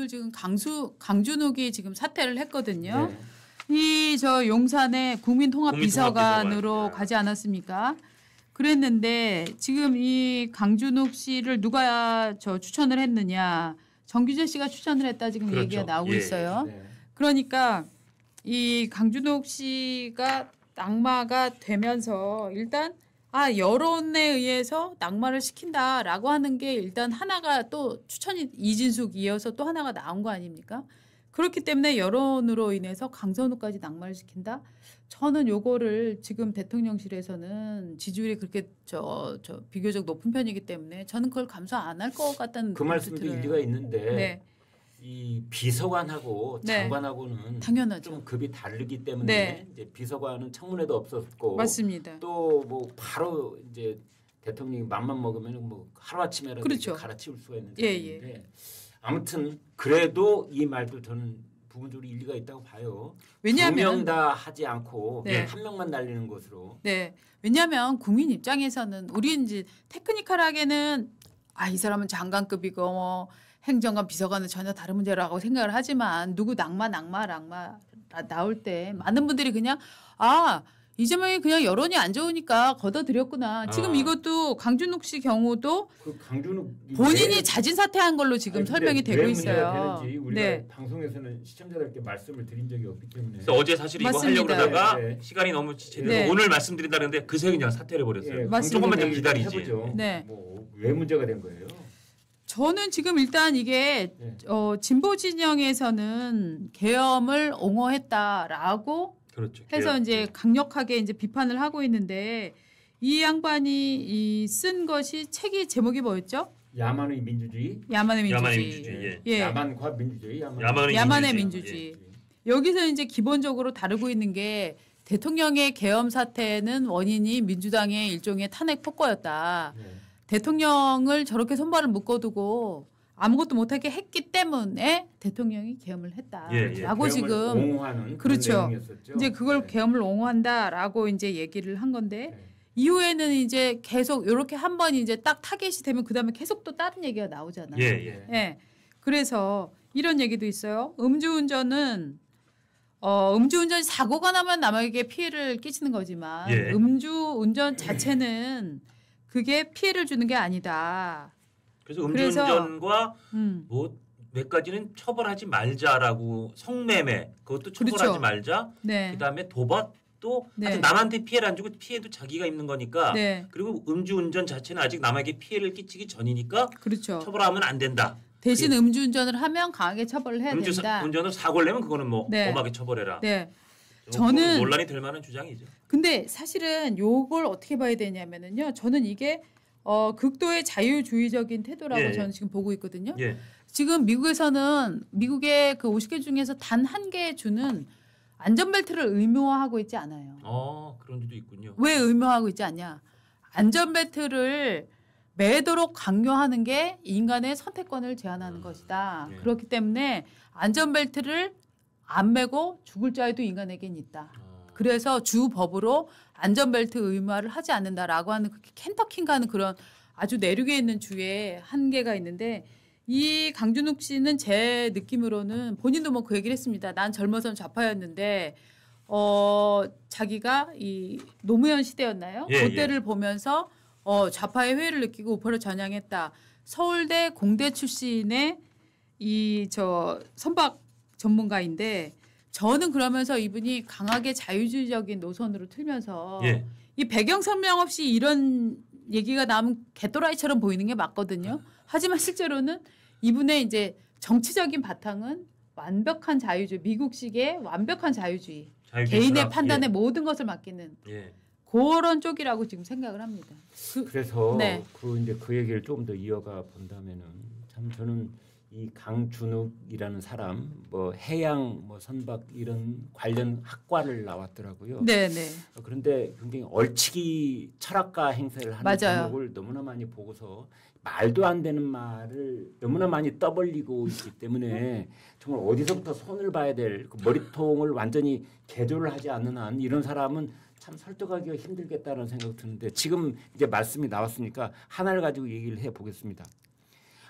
오늘 지금 강준욱이 지금 사퇴를 했거든요. 네. 이 저 용산의 국민통합비서관으로 국민통합비서관. 가지 않았습니까? 그랬는데 지금 이 강준욱 씨를 누가 저 추천을 했느냐? 정규재 씨가 추천을 했다 지금 그렇죠. 얘기가 나오고 예. 있어요. 네. 그러니까 이 강준욱 씨가 낙마가 되면서 일단 여론에 의해서 낙마를 시킨다라고 하는 게 일단 하나가 또 추천이 이진숙 이어서 또 하나가 나온 거 아닙니까? 그렇기 때문에 여론으로 인해서 강선우까지 낙마를 시킨다? 저는 요거를 지금 대통령실에서는 지지율이 그렇게 저 비교적 높은 편이기 때문에 저는 그걸 감수 안 할 것 같다는 그 말씀도 들어요. 일리가 있는데 네. 이 비서관하고 네. 장관하고는 당연하죠. 좀 급이 다르기 때문에 네. 이제 비서관은 청문회도 없었고 맞습니다. 또 뭐 바로 이제 대통령이 맘만 먹으면 뭐 하루 아침에라도 그렇죠. 갈아치울 수가 있는 예, 상황인데 아무튼 그래도 이 말도 저는 부분적으로 일리가 있다고 봐요. 왜냐하면 두 명 다 하지 않고 네. 한 명만 날리는 것으로. 네. 왜냐하면 국민 입장에서는 우리 이제 테크니컬하게는 이 사람은 장관급이고 뭐 행정관 비서관은 전혀 다른 문제라고 생각을 하지만 누구 낙마 나올 때 많은 분들이 그냥 이재명이 그냥 여론이 안 좋으니까 걷어들였구나. 지금 이것도 강준욱 씨 경우도 그 강준욱 본인이 자진 사퇴한 걸로 지금 아니, 설명이 근데 되고 왜 있어요. 문제가 되는지 우리가 네. 방송에서는 시청자들께 말씀을 드린 적이 없기 때문에. 그래서 어제 사실 이거 맞습니다. 하려고 그러다가 네. 시간이 너무 지체돼서 네. 오늘 말씀드린다는데 그새 그냥 사퇴를 해버렸어요. 예, 맞습니다. 조금만 더 강준욱 기다리지. 해보죠. 네. 왜 문제가 된 거예요? 저는 지금 일단 이게 네. 진보 진영에서는 계엄을 옹호했다라고 그렇죠. 해서 개혁. 이제 강력하게 이제 비판을 하고 있는데 이 양반이 쓴 것이 책이 제목이 뭐였죠? 야만의 민주주의. 야만의 민주주의. 야만의 민주주의, 예. 야만과 민주주의. 야만의 민주주의. 민주주의. 여기서 이제 기본적으로 다루고 있는 게 대통령의 계엄 사태는 원인이 민주당의 일종의 탄핵 폭거였다. 네. 대통령을 저렇게 손발을 묶어두고 아무것도 못하게 했기 때문에 대통령이 계엄을 했다라고 지금 옹호하는 그렇죠. 내용이었었죠. 이제 그걸 네. 계엄을 옹호한다라고 이제 얘기를 한 건데 네. 이후에는 이제 계속 이렇게 한 번 이제 딱 타겟이 되면 그 다음에 계속 또 다른 얘기가 나오잖아요. 예. 예. 그래서 이런 얘기도 있어요. 음주운전은 음주운전 사고가 나면 남에게 피해를 끼치는 거지만 예. 음주운전 자체는 그게 피해를 주는 게 아니다. 그래서 음주운전과 음. 뭐 몇 가지는 처벌하지 말자라고 성매매 그것도 처벌하지 그렇죠. 말자. 네. 그다음에 도박도 네. 하여튼 남한테 피해를 안 주고 피해도 자기가 입는 거니까. 네. 그리고 음주운전 자체는 아직 남에게 피해를 끼치기 전이니까 그렇죠. 처벌하면 안 된다. 대신 음주운전을 하면 강하게 처벌을 해야 된다. 음주운전을 사고를 내면 그거는 뭐 네. 엄하게 처벌해라. 네. 저는 저는 논란이 될 만한 주장이죠. 근데 사실은 요걸 어떻게 봐야 되냐면은요. 저는 이게 극도의 자유주의적인 태도라고 예. 저는 지금 보고 있거든요. 예. 지금 미국에서는 미국의 그 50개 중에서 단 한 개 주는 안전벨트를 의무화하고 있지 않아요. 그런 데도 있군요. 왜 의무화하고 있지 않냐? 안전벨트를 매도록 강요하는 게 인간의 선택권을 제한하는 것이다. 네. 그렇기 때문에 안전벨트를 안 매고 죽을 자유도 인간에겐 있다. 그래서 주 법으로 안전벨트 의무화를 하지 않는다라고 하는 켄터키인가 하는 그런 아주 내륙에 있는 주에 한계가 있는데 이 강준욱 씨는 제 느낌으로는 본인도 뭐 그 얘기를 했습니다. 난 젊어서는 좌파였는데 자기가 이 노무현 시대였나요? 예, 그때를 보면서 좌파의 회의를 느끼고 우파를 전향했다. 서울대 공대 출신의 선박 전문가인데 저는 그러면서 이분이 강하게 자유주의적인 노선으로 틀면서 예. 이 배경 설명 없이 이런 얘기가 나오면 개또라이처럼 보이는 게 맞거든요. 하지만 실제로는 이분의 이제 정치적인 바탕은 완벽한 자유주의, 미국식의 완벽한 자유주의, 개인의 철학. 판단에 모든 것을 맡기는 예. 그런 쪽이라고 지금 생각을 합니다. 그래서 네. 그 얘기를 조금 더 이어가 본다면은 참 저는 이 강준욱이라는 사람 뭐 해양 뭐 선박 이런 관련 학과를 나왔더라고요. 네, 네. 그런데 굉장히 얼치기 철학가 행세를 하는 맞아요. 제목을 너무나 많이 보고서 말도 안 되는 말을 너무나 많이 떠벌리고 있기 때문에 정말 어디서부터 손을 봐야 될 그 머리통을 완전히 개조를 하지 않는 한 이런 사람은 참 설득하기가 힘들겠다는 생각이 드는데 지금 이제 말씀이 나왔으니까 하나를 가지고 얘기를 해보겠습니다.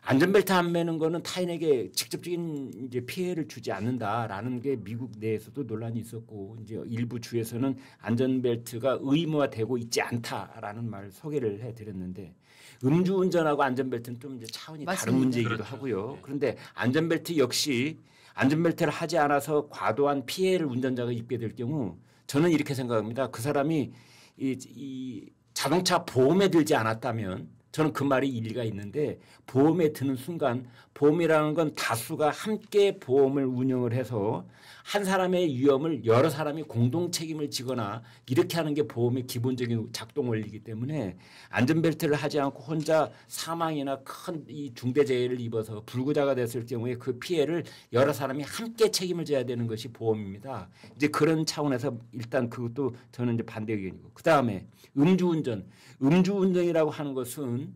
안전벨트 안 매는 거는 타인에게 직접적인 이제 피해를 주지 않는다라는 게 미국 내에서도 논란이 있었고 이제 일부 주에서는 안전벨트가 의무화되고 있지 않다라는 말 소개를 해드렸는데 음주운전하고 안전벨트는 좀 이제 차원이 맞습니다. 다른 문제이기도 그렇죠. 하고요. 네. 그런데 안전벨트 역시 안전벨트를 하지 않아서 과도한 피해를 운전자가 입게 될 경우 저는 이렇게 생각합니다. 그 사람이 이 자동차 보험에 들지 않았다면 저는 그 말이 일리가 있는데 보험에 드는 순간 보험이라는 건 다수가 함께 보험을 운영을 해서 한 사람의 위험을 여러 사람이 공동 책임을 지거나 이렇게 하는 게 보험의 기본적인 작동 원리이기 때문에 안전벨트를 하지 않고 혼자 사망이나 큰 이 중대재해를 입어서 불구자가 됐을 경우에 그 피해를 여러 사람이 함께 책임을 져야 되는 것이 보험입니다. 이제 그런 차원에서 일단 그것도 저는 이제 반대 의견이고 그다음에 음주운전이라고 하는 것은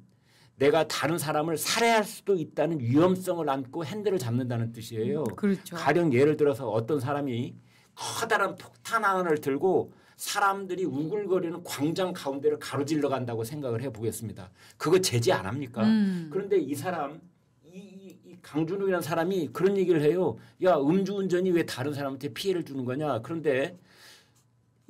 내가 다른 사람을 살해할 수도 있다는 위험성을 안고 핸들을 잡는다는 뜻이에요. 그렇죠. 가령 예를 들어서 어떤 사람이 커다란 폭탄 하나를 들고 사람들이 우글거리는 광장 가운데를 가로질러 간다고 생각을 해보겠습니다. 그거 제지 안 합니까? 그런데 이 사람 이 강준욱이라는 사람이 그런 얘기를 해요. 야 음주운전이 왜 다른 사람한테 피해를 주는 거냐. 그런데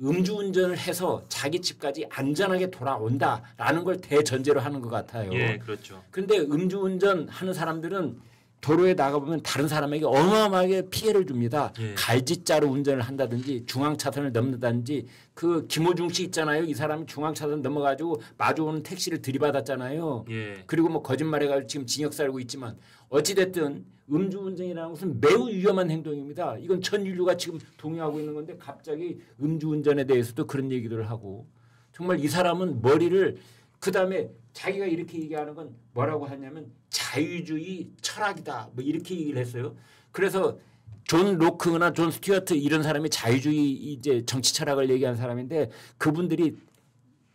음주운전을 해서 자기 집까지 안전하게 돌아온다라는 걸 대전제로 하는 것 같아요. 예, 그렇죠. 그런데 음주운전 하는 사람들은 도로에 나가보면 다른 사람에게 어마어마하게 피해를 줍니다. 예. 갈짓자로 운전을 한다든지 중앙차선을 넘는다든지 그 김호중 씨 있잖아요. 이 사람이 중앙차선 넘어가지고 마주오는 택시를 들이받았잖아요. 예. 그리고 뭐 거짓말해가지고 지금 징역 살고 있지만 어찌됐든 음주운전이라는 것은 매우 위험한 행동입니다. 이건 전 인류가 지금 동의하고 있는 건데 갑자기 음주운전에 대해서도 그런 얘기들을 하고 정말 이 사람은 머리를 그다음에 자기가 이렇게 얘기하는 건 뭐라고 하냐면 자유주의 철학이다 뭐 이렇게 얘기를 했어요. 그래서 존 로크나 존 스튜어트 이런 사람이 자유주의 이제 정치 철학을 얘기한 사람인데 그분들이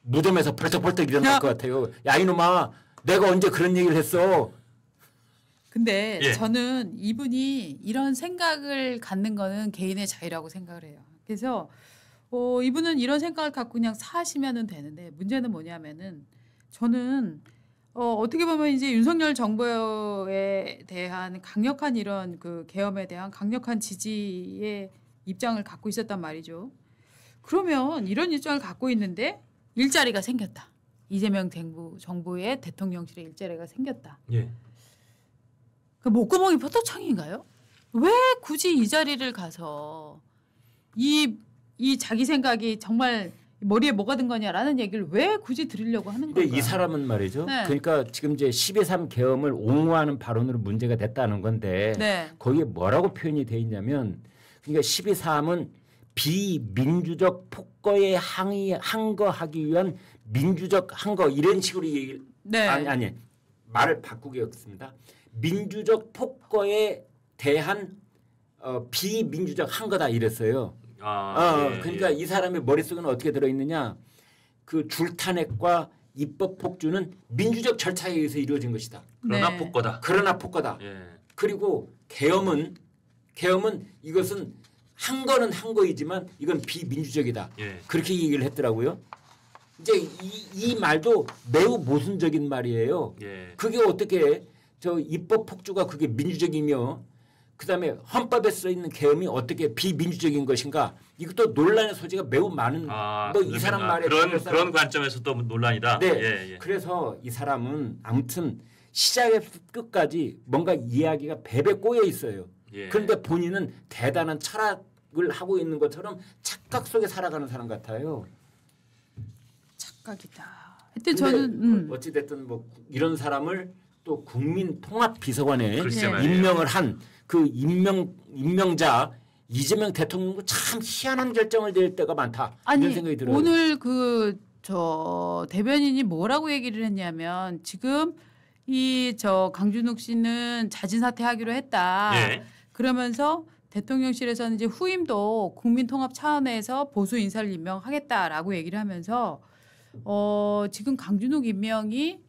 무덤에서 벌떡벌떡 일어날 것 같아요. 야 이놈아 내가 언제 그런 얘기를 했어. 근데 예. 저는 이분이 이런 생각을 갖는 거는 개인의 자유라고 생각을 해요. 그래서 이분은 이런 생각을 갖고 그냥 사시면은 되는데 문제는 뭐냐면은 저는 어떻게 보면 이제 윤석열 정부에 대한 강력한 이런 그 계엄에 대한 강력한 지지의 입장을 갖고 있었단 말이죠. 그러면 이런 입장을 갖고 있는데 일자리가 생겼다. 이재명 정부의 대통령실에 일자리가 생겼다. 예. 그 목구멍이 포토청인가요? 왜 굳이 이 자리를 가서 이 자기 생각이 정말 머리에 뭐가 든 거냐라는 얘기를 왜 굳이 들으려고 하는 근데 건가? 이 사람은 말이죠. 네. 그러니까 지금 이제 12.3 계엄을 옹호하는 발언으로 문제가 됐다는 건데 네. 거기에 뭐라고 표현이 돼 있냐면 그러니까 12.3은 비민주적 폭거에 항거하기 위한 민주적 항거 이런 식으로 얘기 네. 아니 말을 바꾸겠습니다. 민주적 폭거에 대한 비민주적 항거다 이랬어요. 예, 그러니까 예. 이 사람의 머릿속에는 어떻게 들어있느냐. 그 줄탄핵과 입법 폭주는 민주적 절차에 의해서 이루어진 것이다. 그러나 네. 폭거다. 그러나 폭거다. 예. 그리고 계엄은 이것은 한 거는 한 거이지만 이건 비민주적이다. 예. 그렇게 얘기를 했더라고요. 이제 이 말도 매우 모순적인 말이에요. 예. 그게 어떻게 저 입법 폭주가 그게 민주적이며 그다음에 헌법에 써 있는 계엄이 어떻게 비민주적인 것인가? 이것도 논란의 소지가 매우 많은 뭐 이 사람 말에 그런 관점에서 또 논란이다. 네. 예, 예. 그래서 이 사람은 아무튼 시작에서 끝까지 뭔가 이야기가 배배 꼬여 있어요. 예. 그런데 본인은 대단한 철학을 하고 있는 것처럼 착각 속에 살아가는 사람 같아요. 착각이다. 하여튼 저는 어찌 됐든 뭐 이런 사람을 또 국민통합비서관에 글쎄 네. 말이에요. 임명을 한 그 임명자 이재명 대통령도 참 희한한 결정을 내릴 때가 많다. 아니 이런 생각이 들어요. 오늘 저 대변인이 뭐라고 얘기를 했냐면 지금 이 강준욱 씨는 자진 사퇴하기로 했다. 예. 그러면서 대통령실에서는 이제 후임도 국민통합 차원에서 보수 인사를 임명하겠다라고 얘기를 하면서 지금 강준욱 임명이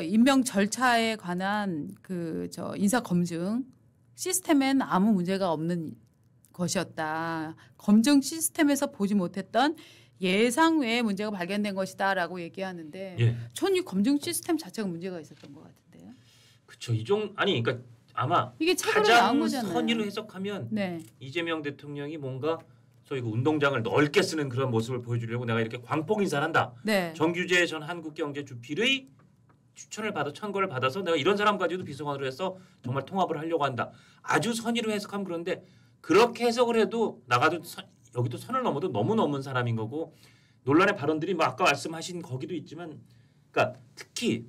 임명 절차에 관한 인사 검증 시스템엔 아무 문제가 없는 것이었다. 검증 시스템에서 보지 못했던 예상 외의 문제가 발견된 것이다라고 얘기하는데 예. 전 이 검증 시스템 자체가 문제가 있었던 것 같은데요. 그렇죠. 아니 그러니까 아마 이게 책으로 나온 가장 거잖아요. 선의로 해석하면 네. 이재명 대통령이 뭔가 소위 그 운동장을 넓게 쓰는 그런 모습을 보여주려고 내가 이렇게 광폭 인사를 한다. 네. 정규재 전 한국경제주필의 추천을 받아 천거를 받아서 내가 이런 사람 가지고도 비서관으로 해서 정말 통합을 하려고 한다. 아주 선의로 해석하면 그런데 그렇게 해석을 해도 나가도 여기도 선을 넘어도 너무 넘은 사람인 거고 논란의 발언들이 뭐 아까 말씀하신 거기도 있지만 그러니까 특히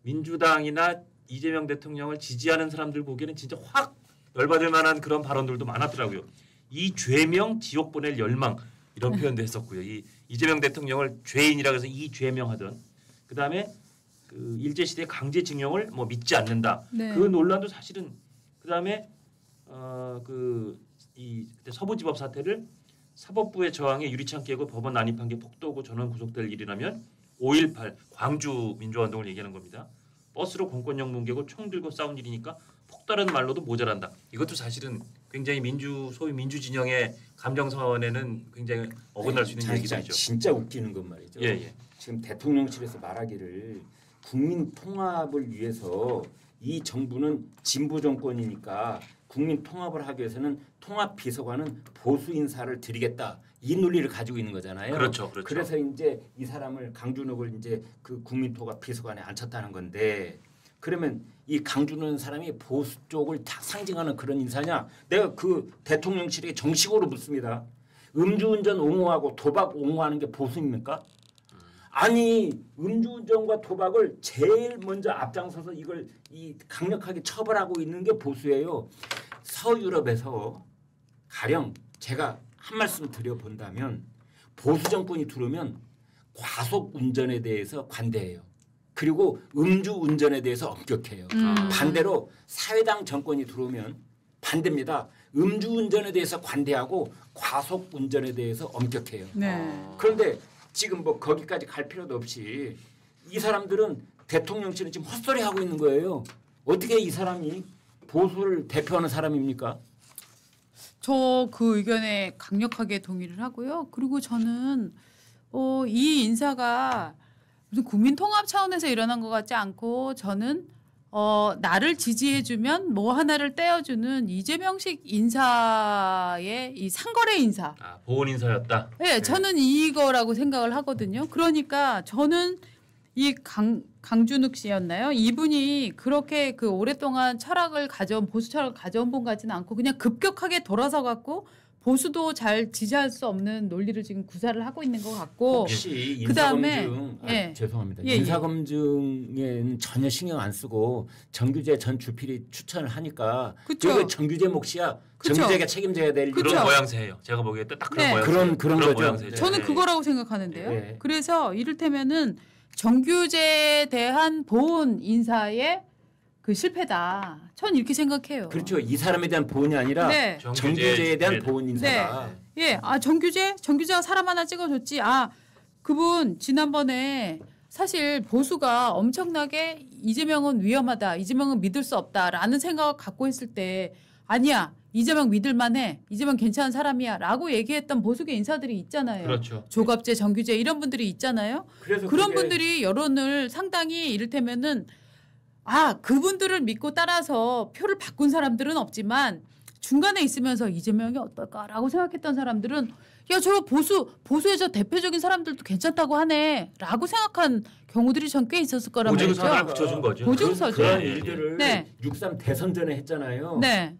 민주당이나 이재명 대통령을 지지하는 사람들 보기에는 진짜 확 열받을 만한 그런 발언들도 많았더라고요. 이 죄명 지옥 보낼 열망 이런 표현도 했었고요. 이 이재명 대통령을 죄인이라고 해서 이 죄명하던 그다음에 그 일제시대 강제징용을 뭐 믿지 않는다. 네. 그 논란도 사실은 그다음에 이 서부지법 사태를 사법부의 저항에 유리창 깨고 법원 난입한 게 폭도고 전원 구속될 일이라면 5.18 광주 민주화운동을 얘기하는 겁니다. 버스로 공권력 뭉개고 총 들고 싸운 일이니까 폭다른 말로도 모자란다. 이것도 사실은 굉장히 소위 민주 진영의 감정선에는 굉장히 어긋날 수 있는 얘기들이죠. 진짜 웃기는 건 말이죠. 예. 지금 대통령실에서 말하기를 국민 통합을 위해서 이 정부는 진보 정권이니까 국민 통합을 하기 위해서는 통합 비서관은 보수 인사를 드리겠다. 이 논리를 가지고 있는 거잖아요. 그렇죠. 그래서 이제 이 사람을 강준옥을 이제 그 국민 통합 비서관에 앉혔다는 건데 그러면 이 강준옥 사람이 보수 쪽을 다 상징하는 그런 인사냐? 내가 그 대통령실에 정식으로 묻습니다. 음주운전 옹호하고 도박 옹호하는 게 보수입니까? 아니 음주운전과 도박을 제일 먼저 앞장서서 이걸 강력하게 처벌하고 있는 게 보수예요. 서유럽에서 가령 제가 한 말씀 드려본다면 보수 정권이 들어오면 과속 운전에 대해서 관대해요. 그리고 음주운전에 대해서 엄격해요. 반대로 사회당 정권이 들어오면 반대입니다. 음주운전에 대해서 관대하고 과속 운전에 대해서 엄격해요. 네. 그런데 지금 뭐 거기까지 갈 필요도 없이 이 사람들은 대통령실은 지금 헛소리 하고 있는 거예요. 어떻게 이 사람이 보수를 대표하는 사람입니까? 저 그 의견에 강력하게 동의를 하고요. 그리고 저는 이 인사가 무슨 국민 통합 차원에서 일어난 것 같지 않고 저는 나를 지지해주면 뭐 하나를 떼어주는 이재명식 인사의 이 상거래 인사. 보온 인사였다. 네, 저는 이거라고 생각을 하거든요. 그러니까 저는 이 강준욱 씨였나요? 이분이 그렇게 그 오랫동안 보수 철학을 가져온 분 같지는 않고 그냥 급격하게 돌아서 갖고 보수도 잘 지지할 수 없는 논리를 지금 구사를 하고 있는 것 같고 혹시 그다음에 인사검증 죄송합니다. 예. 인사검증에는 전혀 신경 안 쓰고 정규재 전 주필이 추천을 하니까 그쵸. 그게 정규재 몫이야. 그쵸. 정규재가 책임져야 될 그쵸. 그런 모양새예요. 제가 보기에 딱 그런 네. 모양새. 그런 거죠. 모양새죠. 저는 네. 그거라고 생각하는데요. 예. 그래서 이를테면은 정규재에 대한 보훈 인사의 그 실패다. 전 이렇게 생각해요. 그렇죠. 이 사람에 대한 보훈이 아니라 네. 정규재에 대한 보훈 인사다. 예, 정규재가 사람 하나 찍어줬지. 그분 지난번에 사실 보수가 엄청나게 이재명은 위험하다, 이재명은 믿을 수 없다라는 생각을 갖고 있을 때 아니야, 이재명 믿을만해, 이재명 괜찮은 사람이야라고 얘기했던 보수계 인사들이 있잖아요. 그렇죠. 조갑재, 정규재 이런 분들이 있잖아요. 그래서 그런 그게 분들이 여론을 상당히 이를테면은 그분들을 믿고 따라서 표를 바꾼 사람들은 없지만 중간에 있으면서 이재명이 어떨까라고 생각했던 사람들은 야, 저 보수의 저 대표적인 사람들도 괜찮다고 하네라고 생각한 경우들이 전 꽤 있었을 거란 말이죠. 보증선을 붙여준 거죠. 보증서죠. 그런 예, 예. 일들을 네. 6.3 대선 전에 했잖아요. 네.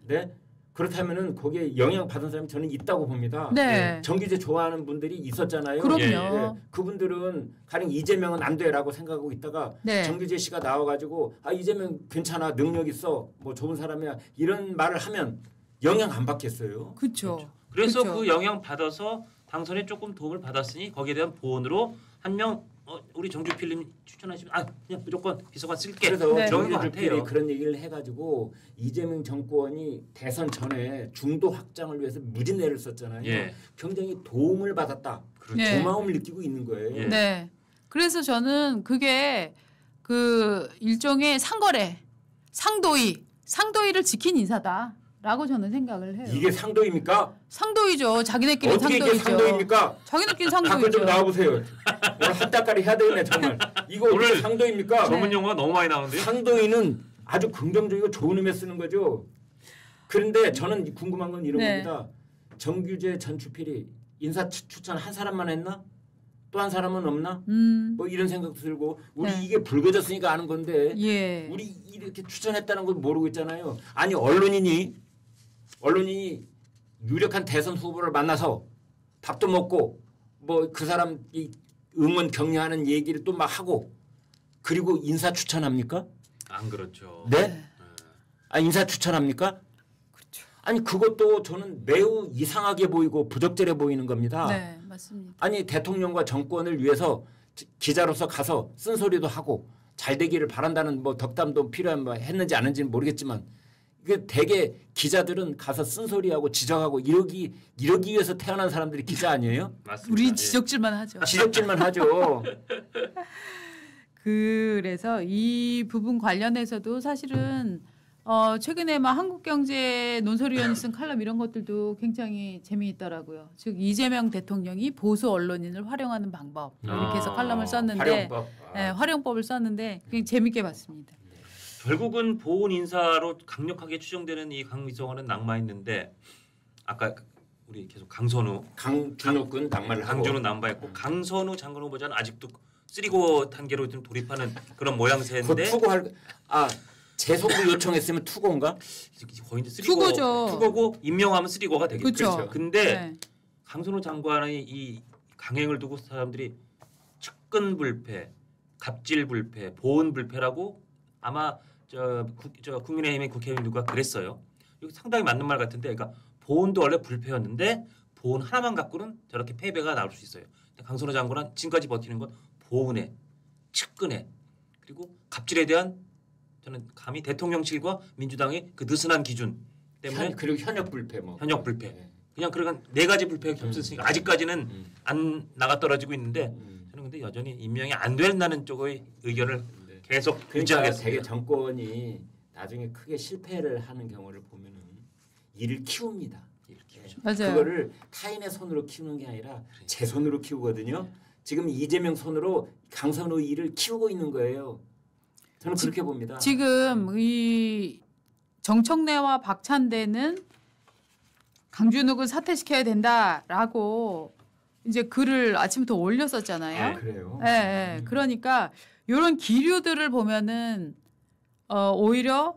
그렇다면은 거기에 영향 받은 사람이 저는 있다고 봅니다. 네. 정규재 좋아하는 분들이 있었잖아요. 그럼요. 예. 그분들은 가령 이재명은 안 돼라고 생각하고 있다가 네. 정규재 씨가 나와가지고 이재명 괜찮아, 능력 있어, 뭐 좋은 사람이야 이런 말을 하면 영향 안 받겠어요. 그렇죠. 그래서 그렇죠. 그 영향 받아서 당선에 조금 도움을 받았으니 거기에 대한 보온으로 한 명 우리 정주필님 추천하시면 그냥 무조건 비서관 쓸게. 그래서 네. 그런 것 정규주필이 같아요. 그런 얘기를 해가지고 이재명 정권이 대선 전에 중도 확장을 위해서 무진내를 썼잖아요. 예. 굉장히 도움을 받았다. 네. 고마움을 느끼고 있는 거예요. 예. 네. 그래서 저는 그게 그 일종의 상도의를 지킨 인사다라고 저는 생각을 해요. 이게 상도입니까? 상도이죠. 자기네끼리 어떻게 이게 상도이죠. 상도입니까? 자기네끼리 가끔 상도이죠. 좀 나와보세요. 오늘 한달까지 해야 되겠네 정말. 이거 오늘 어떻게 상도입니까? 전문 용어가 너무 많이 나오는데요. 상도인은 아주 긍정적이고 좋은 의미에 쓰는 거죠. 그런데 저는 궁금한 건 이런 네. 겁니다. 정규재 전 주필이 인사 추천 한 사람만 했나? 또 한 사람은 없나? 뭐 이런 생각도 들고 우리 네. 이게 불거졌으니까 아는 건데 예. 우리 이렇게 추천했다는 걸 모르고 있잖아요. 아니 언론인이 유력한 대선 후보를 만나서 밥도 먹고 뭐 그 사람 이 응원 격려하는 얘기를 또 막 하고 그리고 인사 추천합니까? 안 그렇죠. 네? 아 인사 추천합니까? 그렇죠. 아니 그것도 저는 매우 이상하게 보이고 부적절해 보이는 겁니다. 네, 맞습니다. 아니 대통령과 정권을 위해서 기자로서 가서 쓴소리도 하고 잘 되기를 바란다는 뭐 덕담도 필요한 뭐 했는지 안 했는지는 모르겠지만 이게 대개 기자들은 가서 쓴소리하고 지적하고 이러기 위해서 태어난 사람들이 기자 아니에요? 맞습니다. 우리 예. 지적질만 하죠. 지적질만 하죠. 그래서 이 부분 관련해서도 사실은 최근에 막 한국경제 논설위원이 쓴 칼럼 이런 것들도 굉장히 재미있더라고요. 즉 이재명 대통령이 보수 언론인을 활용하는 방법 이렇게 해서 칼럼을 썼는데 활용법. 네, 활용법을 썼는데 굉장히 재밌게 봤습니다. 결국은 보훈 인사로 강력하게 추정되는 이 강미정원은 낙마했는데 아까 우리 계속 강선우, 강준욱은 낙마를 하고 강준우 남바했고 강선우 장관 후보자는 아직도 쓰리고 단계로 좀 돌입하는 그런 그 모양새인데 투고할 재송도 요청했으면 투고인가? 거의 이제 쓰리고 투고죠. 투고고 임명하면 쓰리고가 되겠죠. 그렇죠. 근데 네. 강선우 장관의 이 강행을 두고 사람들이 측근 불패, 갑질 불패, 보훈 불패라고 아마 저 국민의힘의 국회의원 누가 그랬어요. 이거 상당히 맞는 말 같은데, 그러니까 보훈도 원래 불패였는데 보훈 하나만 갖고는 저렇게 패배가 나올 수 있어요. 강선우 장관은 지금까지 버티는 건 보훈에, 측근에 그리고 갑질에 대한 저는 감히 대통령실과 민주당의 그 느슨한 기준 때문에 그리고 현역 불패 뭐. 현역 불패. 네. 그냥 그러니까 네 가지 불패가 겹쳤으니까 아직까지는 안 나가 떨어지고 있는데 저는 근데 여전히 임명이 안 된다는 쪽의 의견을 계속 그러니까 유지하겠습니다. 되게 정권이 나중에 크게 실패를 하는 경우를 보면은 일을 키웁니다. 맞아요. 그거를 타인의 손으로 키우는 게 아니라 제 손으로 키우거든요. 지금 이재명 손으로 강선우 일을 키우고 있는 거예요. 저는 그렇게 봅니다. 지금 이 정청래와 박찬대는 강준욱을 사퇴시켜야 된다라고 이제 글을 아침부터 올렸었잖아요. 그래요. 예, 예. 그러니까 이런 기류들을 보면은 오히려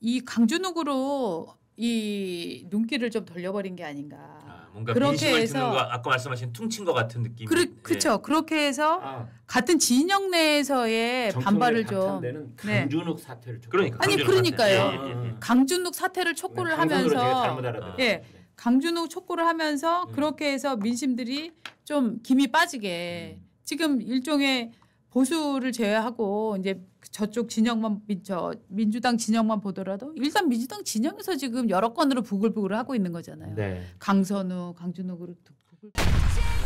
이 강준욱으로 이 눈길을 좀 돌려버린 게 아닌가. 뭔가 그렇게 민심을 해서- 듣는 거 아까 말씀하신 퉁친 것 같은 느낌. 그렇죠. 그렇게 해서 같은 진영 내에서의 반발을 좀 박찬대는 강준욱 사퇴를 촉구. 그러니까 아니, 강준욱 그러니까요. 사퇴. 강준욱 사퇴를 촉구를 하면서 예. 강준욱 촉구를 하면서 그렇게 해서 민심들이 좀 김이 빠지게 지금 일종의 보수를 제외하고 이제 저쪽 진영만 민주당 진영만 보더라도 일단 민주당 진영에서 지금 여러 건으로 부글부글 하고 있는 거잖아요. 네. 강선우, 강준욱으로 부글부글.